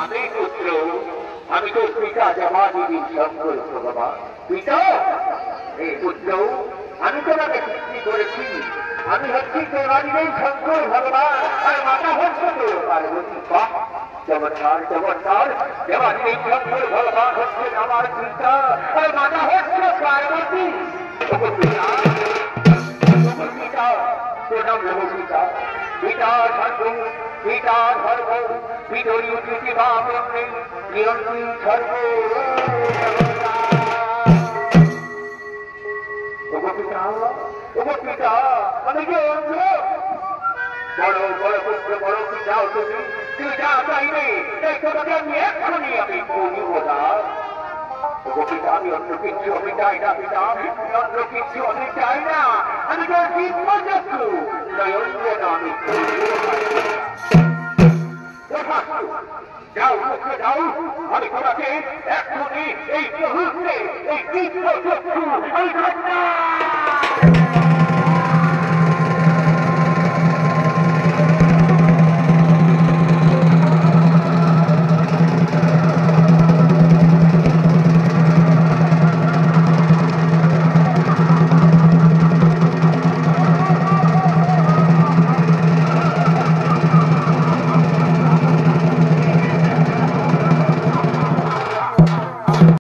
আমি পুত্র, আমি তো পিতা জমাদিনী শঙ্কর ভগবান। পিতা এই পুত্র, আমি তোমাকে সৃষ্টি করেছি। আমি হচ্ছি জমাদিনী শঙ্কর ভগবান, আর মাতা হচ্ছে পার্বতী। বাহ, চমৎকার চমৎকার! জমাদিনী শঙ্কর ভগবান হচ্ছেন আমার পিতা, আর মাতা হচ্ছে পার্বতী। পিতা পিতা প্রণাম নমো পিতা। পিতা সর্ব, পিতা ধর্ম, বিদরী পৃথিবা ব্রহ্মে নিরঞ্জন সর্ব। পিতা আমি যে অন্ধ, বড় বড় পুত্র, বড় পিতা তুমি, তুই যা চাইবে তাই তোমাকে আমি এক্ষুনি আমি বলিব না। পিতা আমি অন্য কিছু আমি চাই না। পিতা আমি অন্য কিছু আমি চাই না। আমি তোর দিব্যচক্ষু নয়ন আমি যাও যাও, আমি তোমাকে এক্ষুনি এই মুহূর্তে এই দিব্যচক্ষু আমি